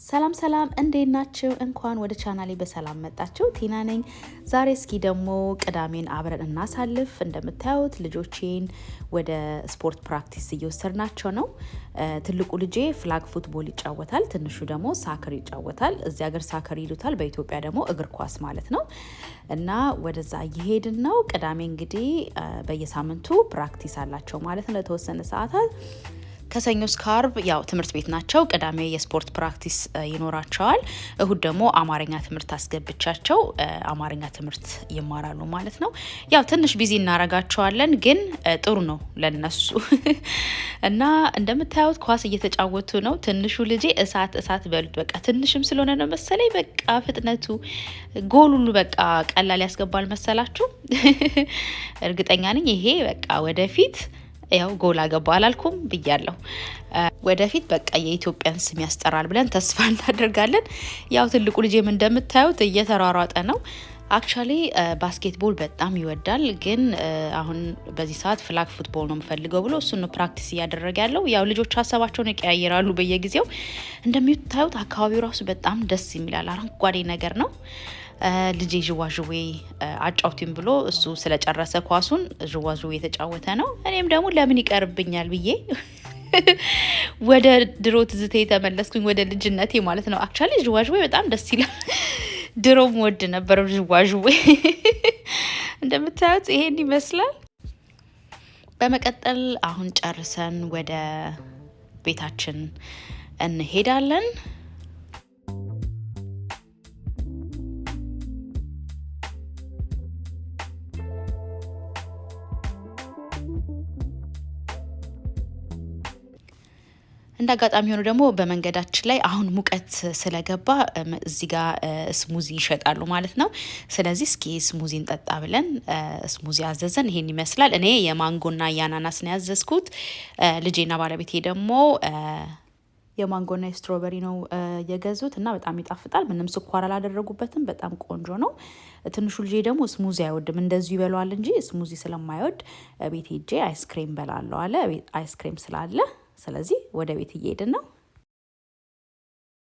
ሰላም ሰላም እንዴት ናችሁ? እንኳን ወደ ቻናሌ በሰላም መጣችሁ። ቲና ነኝ። ዛሬ እስኪ ደግሞ ቅዳሜን አብረን እናሳልፍ። እንደምታዩት ልጆቼን ወደ ስፖርት ፕራክቲስ እየወሰድናቸው ነው። ትልቁ ልጄ ፍላግ ፉትቦል ይጫወታል፣ ትንሹ ደግሞ ሳከር ይጫወታል። እዚህ ሀገር ሳከር ይሉታል፣ በኢትዮጵያ ደግሞ እግር ኳስ ማለት ነው። እና ወደዛ እየሄድን ነው። ቅዳሜ እንግዲህ በየሳምንቱ ፕራክቲስ አላቸው ማለት ነው ለተወሰነ ሰዓታት። ከሰኞ እስከ ዓርብ ያው ትምህርት ቤት ናቸው። ቅዳሜ የስፖርት ፕራክቲስ ይኖራቸዋል። እሁድ ደግሞ አማርኛ ትምህርት አስገብቻቸው አማርኛ ትምህርት ይማራሉ ማለት ነው። ያው ትንሽ ቢዚ እናረጋቸዋለን፣ ግን ጥሩ ነው ለነሱ እና እንደምታዩት ኳስ እየተጫወቱ ነው። ትንሹ ልጄ እሳት በሉት በቃ ትንሽም ስለሆነ ነው መሰለኝ በቃ ፍጥነቱ ጎል ሁሉ በቃ ቀላል ያስገባል መሰላችሁ። እርግጠኛ ነኝ ይሄ በቃ ወደፊት ያው ጎል አገባ አላልኩም ብያለሁ። ወደፊት በቃ የኢትዮጵያን ስም ያስጠራል ብለን ተስፋ እናደርጋለን። ያው ትልቁ ልጄም እንደምታዩት እየተሯሯጠ ነው። አክቹአሊ ባስኬትቦል በጣም ይወዳል፣ ግን አሁን በዚህ ሰዓት ፍላግ ፉትቦል ነው የምፈልገው ብሎ እሱን ፕራክቲስ እያደረገ ያለው። ያው ልጆች ሀሳባቸውን ይቀያየራሉ በየጊዜው። እንደምታዩት አካባቢው ራሱ በጣም ደስ የሚላል አረንጓዴ ነገር ነው። ልጄ ዥዋዥዌ አጫውቲም ብሎ እሱ ስለጨረሰ ኳሱን ዥዋዥዌ የተጫወተ ነው። እኔም ደግሞ ለምን ይቀርብኛል ብዬ ወደ ድሮ ትዝቴ ተመለስኩኝ፣ ወደ ልጅነቴ ማለት ነው። አክቹአሊ ዥዋዥዌ በጣም ደስ ይላል። ድሮም ወድ ነበር ዥዋዥዌ። እንደምታዩት ይሄን ይመስላል። በመቀጠል አሁን ጨርሰን ወደ ቤታችን እንሄዳለን። እንደ አጋጣሚ ሆኖ ደግሞ በመንገዳችን ላይ አሁን ሙቀት ስለገባ እዚህ ጋር ስሙዚ ይሸጣሉ ማለት ነው። ስለዚህ እስኪ ስሙዚ እንጠጣ ብለን ስሙዚ አዘዘን። ይሄን ይመስላል። እኔ የማንጎና የአናናስ ነው ያዘዝኩት። ልጄና ባለቤቴ ደግሞ የማንጎና የስትሮበሪ ነው የገዙት እና በጣም ይጣፍጣል። ምንም ስኳር አላደረጉበትም። በጣም ቆንጆ ነው። ትንሹ ልጄ ደግሞ ስሙዚ አይወድም፣ እንደዚሁ ይበላዋል እንጂ ስሙዚ ስለማይወድ ቤት ሄጄ አይስክሬም በላለሁ አለ። አይስክሬም ስላለ ስለዚህ ወደ ቤት እየሄድን ነው።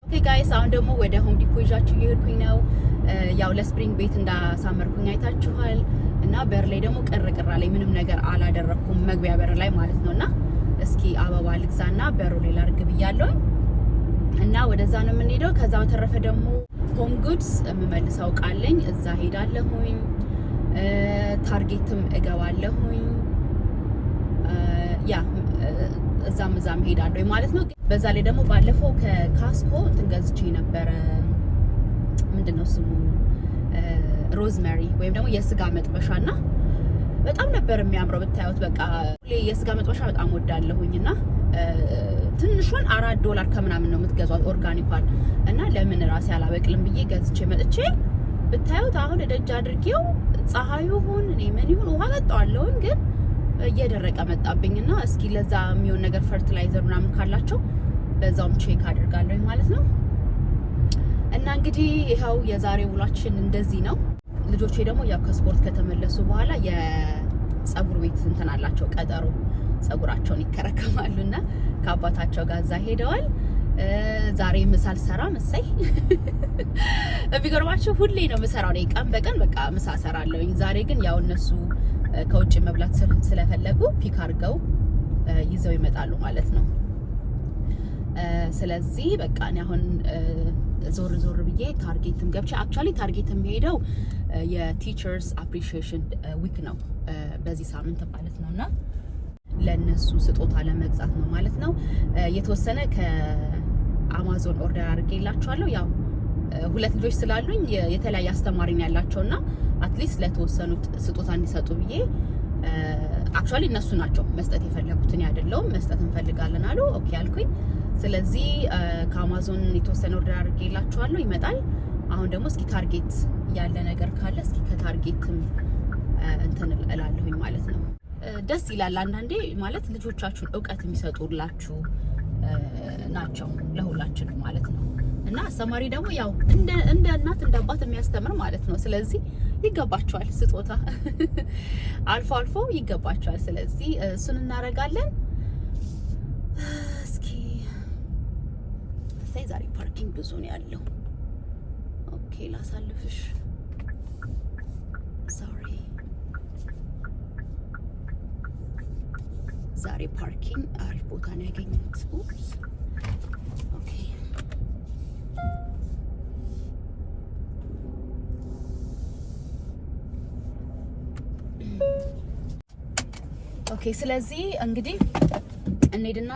ኦኬ ጋይስ፣ አሁን ደግሞ ወደ ሆም ዲፖ ይዣችሁ እየሄድኩኝ ነው። ያው ለስፕሪንግ ቤት እንዳሳመርኩኝ አይታችኋል። እና በር ላይ ደግሞ ቅርቅራ ላይ ምንም ነገር አላደረኩም፣ መግቢያ በር ላይ ማለት ነውና እስኪ አበባ ልግዛና በሩ ላይ ላርግ ብያለሁ እና ወደዛ ነው የምንሄደው። ከዛ በተረፈ ደግሞ ሆም ጉድስ የምመልሰው ቃለኝ እዛ ሄዳለሁኝ። ታርጌትም እገባለሁኝ። ያ እዛም ሄዳለሁ ማለት ነው። በዛ ላይ ደግሞ ባለፈው ከካስኮ እንትን ገዝቼ ነበረ። ምንድነው ስሙ? ሮዝሜሪ ወይም ደግሞ የስጋ መጥበሻና በጣም ነበር የሚያምረው ብታዩት። በቃ የስጋ መጥበሻ በጣም ወዳለሁኝና ትንሿን $4 ከምናምን ነው የምትገዟት ኦርጋኒኳን። እና ለምን ራሴ አላበቅልም ብዬ ገዝቼ መጥቼ ብታዩት አሁን ደጅ አድርጌው ፀሐዩ ሆን እኔ ምን ይሁን ውሃ ጠጣዋለሁኝ ግን እየደረቀ መጣብኝና እስኪ ለዛ የሚሆን ነገር ፈርቲላይዘር ምናምን ካላቸው በዛውም ቼክ አድርጋለሁ ማለት ነው። እና እንግዲህ ይሄው የዛሬ ውሏችን እንደዚህ ነው። ልጆቼ ደግሞ ያው ከስፖርት ከተመለሱ በኋላ የጸጉር ቤት እንትን አላቸው ቀጠሮ፣ ጸጉራቸውን ይከረከማሉና ከአባታቸው ጋር እዛ ሄደዋል። ዛሬ ምሳ አልሰራም መሰይ ቢገርማችሁ ሁሌ ነው ምሰራው ነው ቀን በቀን በቃ ምሳ ሰራለሁኝ። ዛሬ ግን ያው እነሱ ከውጭ መብላት ስለፈለጉ ፒክ አድርገው ይዘው ይመጣሉ ማለት ነው። ስለዚህ በቃ እኔ አሁን ዞር ብዬ ታርጌትም ገብቼ አክቹአሊ ታርጌትም ሄደው የቲቸርስ አፕሪሺዬሽን ዊክ ነው በዚህ ሳምንት ማለት ነውና ለነሱ ስጦታ ለመግዛት ነው ማለት ነው። የተወሰነ ከአማዞን ኦርደር አድርጌላቸዋለሁ። ያው ሁለት ልጆች ስላሉኝ የተለያየ አስተማሪ ነው ያላቸውና አትሊስት ለተወሰኑት ስጦታ እንዲሰጡ ብዬ አክቹአሊ እነሱ ናቸው መስጠት የፈለጉት እኔ አይደለሁም። መስጠት እንፈልጋለን አሉ። ኦኬ አልኩኝ። ስለዚህ ከአማዞን የተወሰነ ኦርደር አድርጌላቸዋለሁ፣ ይመጣል። አሁን ደግሞ እስኪ ታርጌት ያለ ነገር ካለ እስኪ ከታርጌትም እንትን እላለሁኝ ማለት ነው። ደስ ይላል አንዳንዴ ማለት ልጆቻችሁን እውቀት የሚሰጡላችሁ ናቸው ለሁላችንም ማለት ነው። እና አስተማሪ ደግሞ ያው እንደ እናት እንደ አባት የሚያስተምር ማለት ነው። ስለዚህ ይገባቸዋል ስጦታ አልፎ ይገባቸዋል። ስለዚህ እሱን እናደርጋለን። እስኪ ሲያሳይ ዛሬ ፓርኪንግ ብዙ ነው ያለው። ኦኬ ላሳልፍሽ። ሶሪ ዛሬ ፓርኪንግ አሪፍ ቦታ ነው ያገኘሁት። ኦኬ ኦኬ ስለዚህ እንግዲህ እንሄድና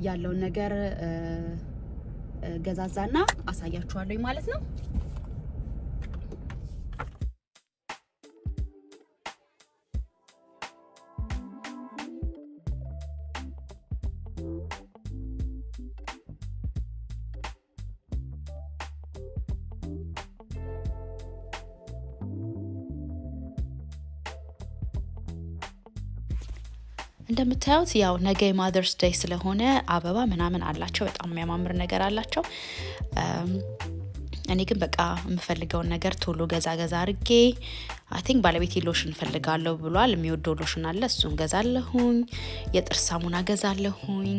ያለውን ነገር ገዛዛና አሳያችኋለሁ ማለት ነው። እንደምታዩት ያው ነገ ማዘርስ ዴይ ስለሆነ አበባ ምናምን አላቸው። በጣም የሚያማምር ነገር አላቸው። እኔ ግን በቃ የምፈልገውን ነገር ቶሎ ገዛ አድርጌ አይ ቲንክ ባለቤቴ ሎሽን ፈልጋለሁ ብሏል። የሚወደው ሎሽን አለ፣ እሱን ገዛለሁኝ። የጥርስ ሳሙና ገዛለሁኝ።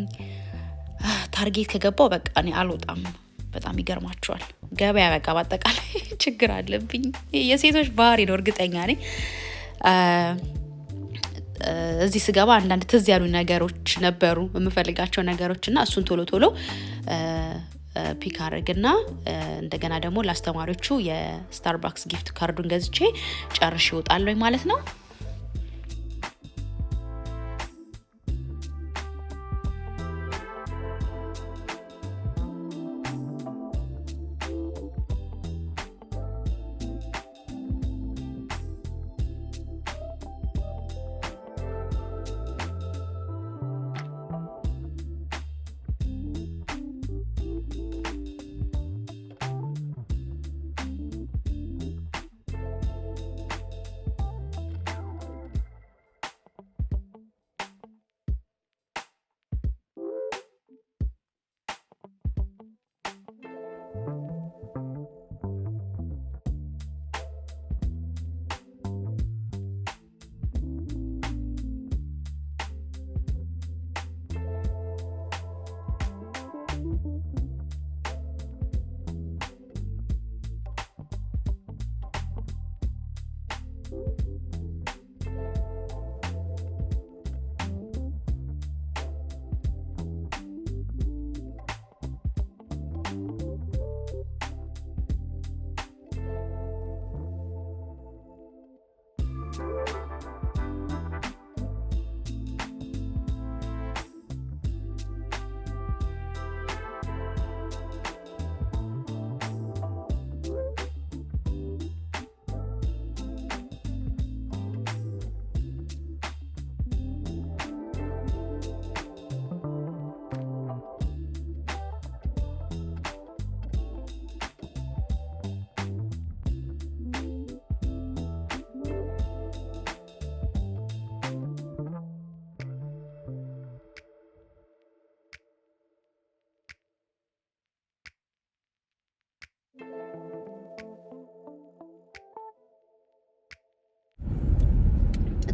ታርጌት ከገባው በቃ እኔ አልወጣም። በጣም ይገርማቸዋል። ገበያ በቃ በአጠቃላይ ችግር አለብኝ። የሴቶች ባህሪ ነው እርግጠኛ ነኝ። እዚህ ስገባ አንዳንድ ትዝ ያሉ ነገሮች ነበሩ የምፈልጋቸው ነገሮች እና እሱን ቶሎ ቶሎ ፒክ አድርግና እንደገና ደግሞ ለአስተማሪዎቹ የስታርባክስ ጊፍት ካርዱን ገዝቼ ጨርሼ እወጣለሁ ማለት ነው።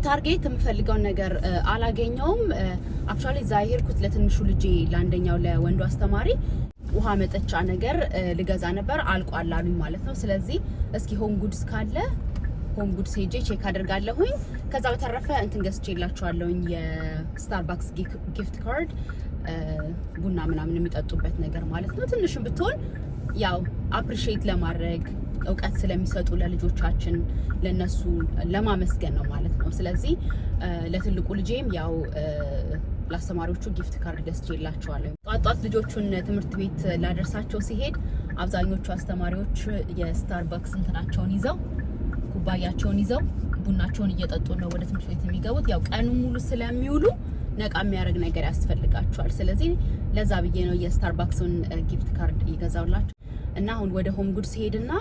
ታርጌት የምፈልገውን ነገር አላገኘውም። አክቹአሊ እዛ የሄድኩት ለትንሹ ልጄ ለአንደኛው ለወንዱ አስተማሪ ውሃ መጠጫ ነገር ልገዛ ነበር፣ አልቋል አሉኝ ማለት ነው። ስለዚህ እስኪ ሆም ጉድስ ካለ ሆም ጉድስ ሄጄ ቼክ አደርጋለሁኝ። ከዛ በተረፈ እንትን ገዝቼላችኋለሁኝ የስታርባክስ ጊፍት ካርድ፣ ቡና ምናምን የሚጠጡበት ነገር ማለት ነው። ትንሽም ብትሆን ያው አፕሪሺየት ለማድረግ እውቀት ስለሚሰጡ ለልጆቻችን ለነሱ ለማመስገን ነው ማለት ነው። ስለዚህ ለትልቁ ልጄም ያው ለአስተማሪዎቹ ጊፍት ካርድ ገዝቼላቸዋለሁ። ጧት ልጆቹን ትምህርት ቤት ላደርሳቸው ሲሄድ አብዛኞቹ አስተማሪዎች የስታርባክስ እንትናቸውን ይዘው ኩባያቸውን ይዘው ቡናቸውን እየጠጡ ነው ወደ ትምህርት ቤት የሚገቡት። ያው ቀኑን ሙሉ ስለሚውሉ ነቃ የሚያደርግ ነገር ያስፈልጋቸዋል። ስለዚህ ለዛ ብዬ ነው የስታርባክሱን ጊፍት ካርድ ይገዛውላችሁ እና አሁን ወደ ሆም ጉድስ ሄድና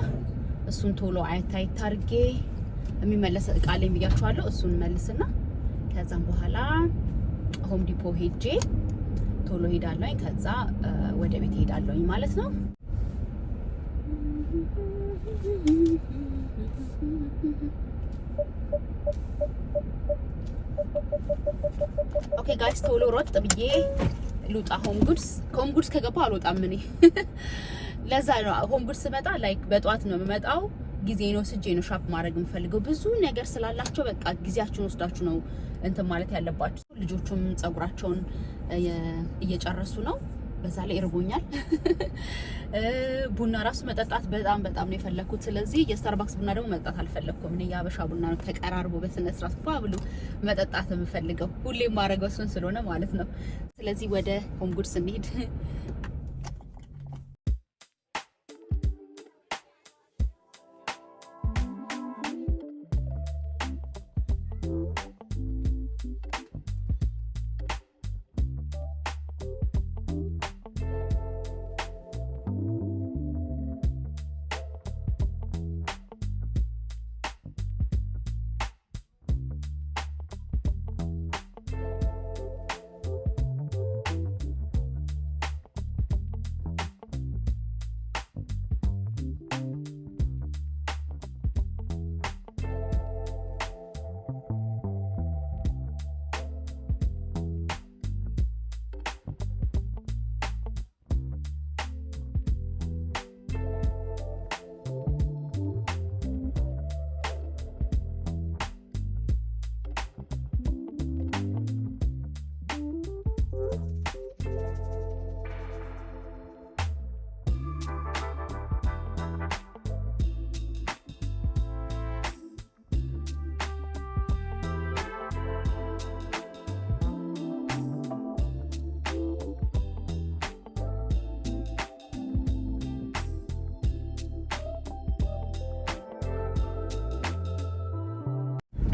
እሱን ቶሎ አይታይት አድርጌ የሚመለስ እቃ ላይ ብያችኋለሁ። እሱን መልስና ከዛም በኋላ ሆም ዲፖ ሄጄ ቶሎ ሄዳለሁኝ። ከዛ ወደ ቤት ሄዳለሁኝ ማለት ነው። ኦኬ ጋይስ ቶሎ ሮጥ ብዬ ልውጣ ሆም ጉድስ ከገባ አልወጣም እኔ ለዛ ነው ሆም ጉድስ ስመጣ ላይክ በጧት ነው የምመጣው ጊዜ ነው ስጄ ነው ሻፕ ማድረግ የምፈልገው ብዙ ነገር ስላላቸው በቃ ጊዜያችሁን ወስዳችሁ ነው እንትን ማለት ያለባችሁ ልጆቹም ጸጉራቸውን እየጨረሱ ነው በዛ ላይ እርቦኛል ቡና ራሱ መጠጣት በጣም ነው የፈለኩት ስለዚህ የስታርባክስ ቡና ደግሞ መጠጣት አልፈለኩም እኔ ያበሻ ቡና ነው ተቀራርቦ በስነ ስርዓት ብሎ መጠጣት የምፈልገው ሁሌም ማረገው እሱን ስለሆነ ማለት ነው ስለዚህ ወደ ሆም ጉድስ እንሂድ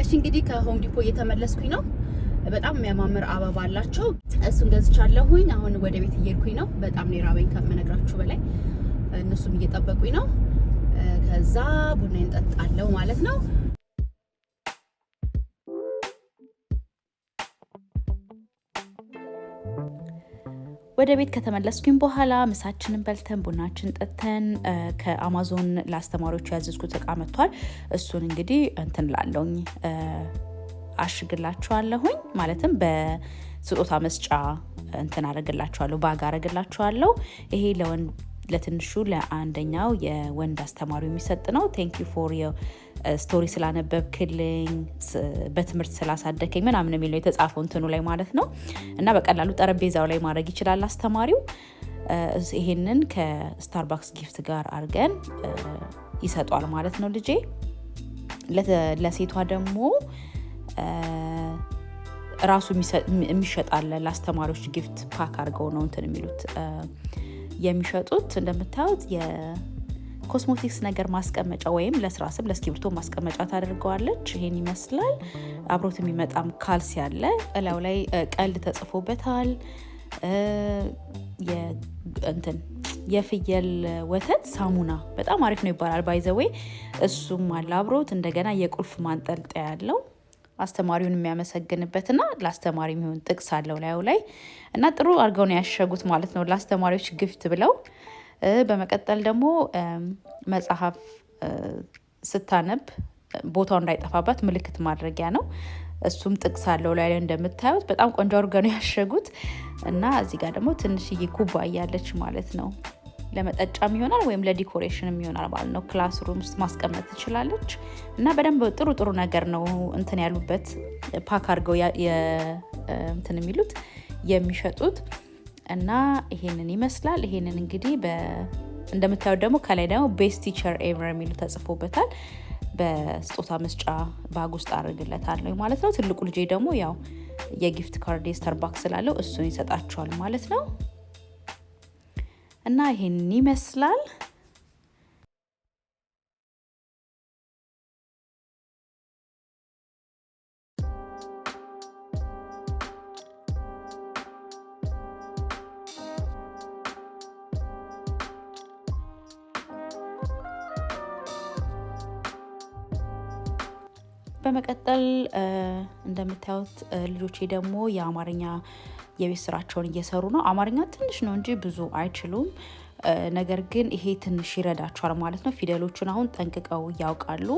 እሺ እንግዲህ ከሆም ዲፖ እየተመለስኩኝ ነው በጣም የሚያማምር አበባ አላቸው እሱን ገዝቻለሁኝ አሁን ወደ ቤት እየሄድኩኝ ነው በጣም ነው ራበኝ ከመነግራችሁ በላይ እነሱም እየጠበቁኝ ነው ከዛ ቡና እንጠጣለሁ ማለት ነው ወደ ቤት ከተመለስኩኝ በኋላ ምሳችንን በልተን ቡናችን ጠጥተን ከአማዞን ለአስተማሪዎቹ ያዘዝኩት እቃ መጥቷል እሱን እንግዲህ እንትን ላለውኝ አሽግላችኋለሁኝ ማለትም በስጦታ መስጫ እንትን አረግላችኋለሁ ባግ አረግላችኋለሁ ይሄ ለትንሹ ለአንደኛው የወንድ አስተማሪው የሚሰጥ ነው ቴንክ ዩ ፎር ስቶሪ ስላነበብክልኝ በትምህርት ስላሳደከኝ ምናምን የሚለው የተጻፈው እንትኑ ላይ ማለት ነው እና በቀላሉ ጠረጴዛው ላይ ማድረግ ይችላል አስተማሪው ይሄንን ከስታርባክስ ጊፍት ጋር አድርገን ይሰጧል ማለት ነው ልጄ ለሴቷ ደግሞ ራሱ የሚሸጣል ለአስተማሪዎች ጊፍት ፓክ አድርገው ነው እንትን የሚሉት የሚሸጡት እንደምታዩት የኮስሞቲክስ ነገር ማስቀመጫ ወይም ለስራ ስም ለስክሪፕቶ ማስቀመጫ ታደርገዋለች ይሄን ይመስላል አብሮት የሚመጣም ካልሲ ያለ እላው ላይ ቀልድ ተጽፎበታል የፍየል ወተት ሳሙና በጣም አሪፍ ነው ይባላል ባይዘዌ እሱም አለ አብሮት እንደገና የቁልፍ ማንጠልጠያ ያለው አስተማሪውን የሚያመሰግንበትና ለአስተማሪ የሚሆን ጥቅስ አለው ላይ እና ጥሩ አድርገው ነው ያሸጉት ማለት ነው ለአስተማሪዎች ግፍት ብለው በመቀጠል ደግሞ መጽሐፍ ስታነብ ቦታው እንዳይጠፋባት ምልክት ማድረጊያ ነው እሱም ጥቅስ አለው ላይ እንደምታዩት በጣም ቆንጆ አድርገው ነው ያሸጉት እና እዚህ ጋር ደግሞ ትንሽዬ ኩባያ ያለች ማለት ነው ለመጠጫም ይሆናል ወይም ለዲኮሬሽንም ይሆናል ማለት ነው ክላስሩም ውስጥ ማስቀመጥ ትችላለች እና በደንብ ጥሩ ነገር ነው እንትን ያሉበት ፓክ አድርገው እንትን የሚሉት የሚሸጡት እና ይሄንን ይመስላል ይሄንን እንግዲህ እንደምታዩት ደግሞ ከላይ ደግሞ ቤስት ቲቸር ኤቨር የሚሉ ተጽፎበታል በስጦታ መስጫ ባግ ውስጥ አድርግለታለሁ ማለት ነው ትልቁ ልጄ ደግሞ ያው የጊፍት ካርድ ስታርባክስ ስላለው እሱን ይሰጣቸዋል ማለት ነው እና ይሄንን ይመስላል በመቀጠል እንደምታዩት ልጆቼ ደግሞ የአማርኛ የቤት ስራቸውን እየሰሩ ነው አማርኛ ትንሽ ነው እንጂ ብዙ አይችሉም ነገር ግን ይሄ ትንሽ ይረዳቸዋል ማለት ነው። ፊደሎቹን አሁን ጠንቅቀው ያውቃሉ።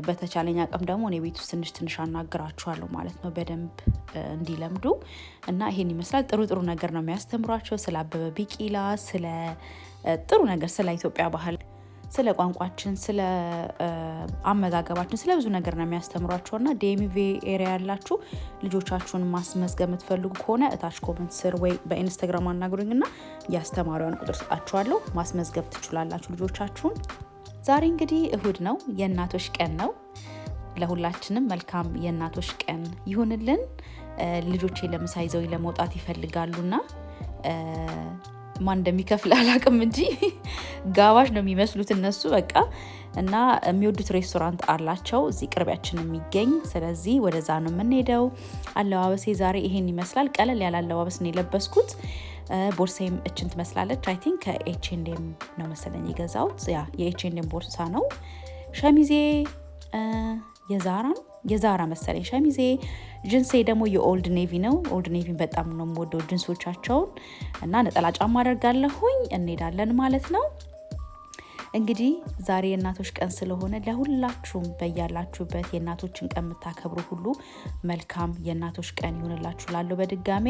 በተቻለኝ አቅም ደግሞ እኔ ቤት ውስጥ ትንሽ አናግራቸዋለሁ ማለት ነው በደንብ እንዲለምዱ እና ይሄን ይመስላል። ጥሩ ነገር ነው የሚያስተምሯቸው ስለ አበበ ቢቂላ፣ ስለ ጥሩ ነገር፣ ስለ ኢትዮጵያ ባህል፣ ስለ ቋንቋችን፣ ስለ አመጋገባችን፣ ስለ ብዙ ነገር ነው የሚያስተምሯቸውና ዲኤምቪ ኤሪያ ያላችሁ ልጆቻችሁን ማስመዝገብ የምትፈልጉ ከሆነ እታች ኮሜንት ስር ወይ በኢንስታግራም አናግሩኝና የአስተማሪዋን ቁጥር ሰጣችኋለሁ። ማስመዝገብ ትችላላችሁ ልጆቻችሁን። ዛሬ እንግዲህ እሁድ ነው፣ የእናቶች ቀን ነው። ለሁላችንም መልካም የእናቶች ቀን ይሁንልን። ልጆቼ ለምሳ ይዘው ለመውጣት ይፈልጋሉና ማን እንደሚከፍል አላውቅም እንጂ ጋባዥ ነው የሚመስሉት እነሱ በቃ። እና የሚወዱት ሬስቶራንት አላቸው እዚህ ቅርቢያችን የሚገኝ። ስለዚህ ወደዛ ነው የምንሄደው። አለባበሴ ዛሬ ይሄን ይመስላል። ቀለል ያለ አለባበስ ነው የለበስኩት። ቦርሳዬም እችን ትመስላለች። አይ ቲንክ ከኤችኤንኤም ነው መሰለኝ የገዛሁት። ያ የኤችኤንኤም ቦርሳ ነው። ሸሚዜ የዛራ መሰለኝ ሸሚዜ። ጅንሴ ደግሞ የኦልድ ኔቪ ነው። ኦልድ ኔቪን በጣም ነው የምወደው ጅንሶቻቸውን። እና ነጠላ ጫማ አደርጋለሁኝ። እንሄዳለን ማለት ነው። እንግዲህ ዛሬ የእናቶች ቀን ስለሆነ ለሁላችሁም በያላችሁበት የእናቶችን ቀን የምታከብሩ ሁሉ መልካም የእናቶች ቀን ይሆንላችሁ ላለሁ በድጋሜ።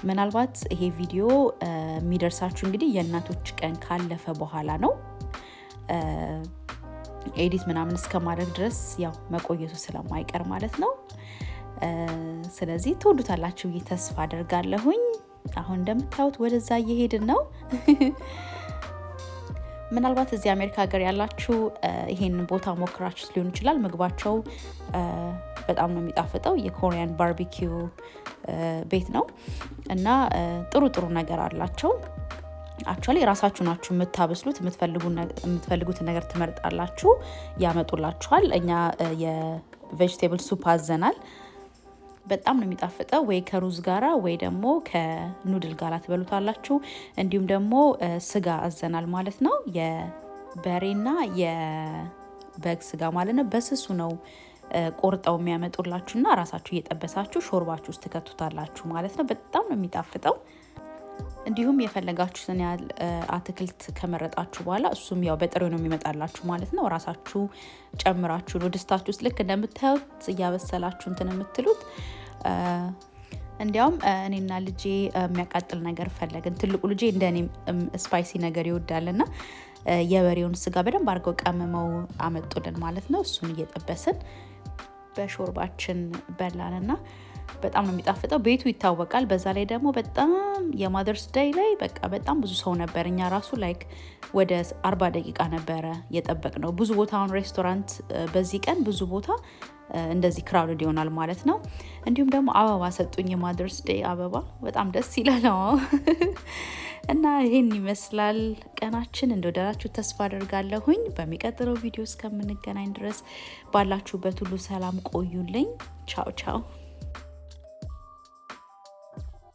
ምናልባት ይሄ ቪዲዮ የሚደርሳችሁ እንግዲህ የእናቶች ቀን ካለፈ በኋላ ነው። ኤዲት ምናምን እስከማድረግ ድረስ ያው መቆየቱ ስለማይቀር ማለት ነው። ስለዚህ ትወዱታላችሁ ብዬ ተስፋ አደርጋለሁኝ። አሁን እንደምታዩት ወደዛ እየሄድን ነው። ምናልባት እዚህ አሜሪካ ሀገር ያላችሁ ይሄንን ቦታ ሞክራችሁ ሊሆን ይችላል። ምግባቸው በጣም ነው የሚጣፍጠው። የኮሪያን ባርቢኪው ቤት ነው እና ጥሩ ነገር አላቸው። አክቹአሊ ራሳችሁ ናችሁ የምታበስሉት። የምትፈልጉትን ነገር ትመርጣላችሁ፣ ያመጡላችኋል። እኛ የቬጅቴብል ሱፕ አዘናል። በጣም ነው የሚጣፍጠው። ወይ ከሩዝ ጋራ ወይ ደግሞ ከኑድል ጋራ ትበሉታላችሁ። እንዲሁም ደግሞ ስጋ አዘናል ማለት ነው። የበሬና የበግ ስጋ ማለት ነው። በስሱ ነው ቆርጠው የሚያመጡላችሁና ራሳችሁ እየጠበሳችሁ ሾርባችሁ ውስጥ ትከቱታላችሁ ማለት ነው። በጣም ነው የሚጣፍጠው። እንዲሁም የፈለጋችሁትን ያህል አትክልት ከመረጣችሁ በኋላ እሱም ያው በጥሬው ነው የሚመጣላችሁ ማለት ነው። ራሳችሁ ጨምራችሁ ነው ድስታችሁ ውስጥ ልክ እንደምታዩት እያበሰላችሁ እንትን የምትሉት። እንዲያውም እኔና ልጄ የሚያቃጥል ነገር ፈለግን። ትልቁ ልጄ እንደኔ ስፓይሲ ነገር ይወዳልና የበሬውን ስጋ በደንብ አድርገው ቀምመው አመጡልን ማለት ነው። እሱን እየጠበስን በሾርባችን በላንና በጣም ነው የሚጣፍጠው። ቤቱ ይታወቃል። በዛ ላይ ደግሞ በጣም የማደርስ ዴይ ላይ በቃ በጣም ብዙ ሰው ነበር። እኛ ራሱ ላይክ ወደ 40 ደቂቃ ነበረ የጠበቅነው። ብዙ ቦታ አሁን ሬስቶራንት በዚህ ቀን ብዙ ቦታ እንደዚህ ክራውድድ ይሆናል ማለት ነው። እንዲሁም ደግሞ አበባ ሰጡኝ፣ የማደርስ ዴይ አበባ በጣም ደስ ይላል እና ይሄን ይመስላል ቀናችን። እንደወደዳችሁ ተስፋ አደርጋለሁኝ። በሚቀጥለው ቪዲዮ እስከምንገናኝ ድረስ ባላችሁበት ሁሉ ሰላም ቆዩልኝ። ቻው ቻው።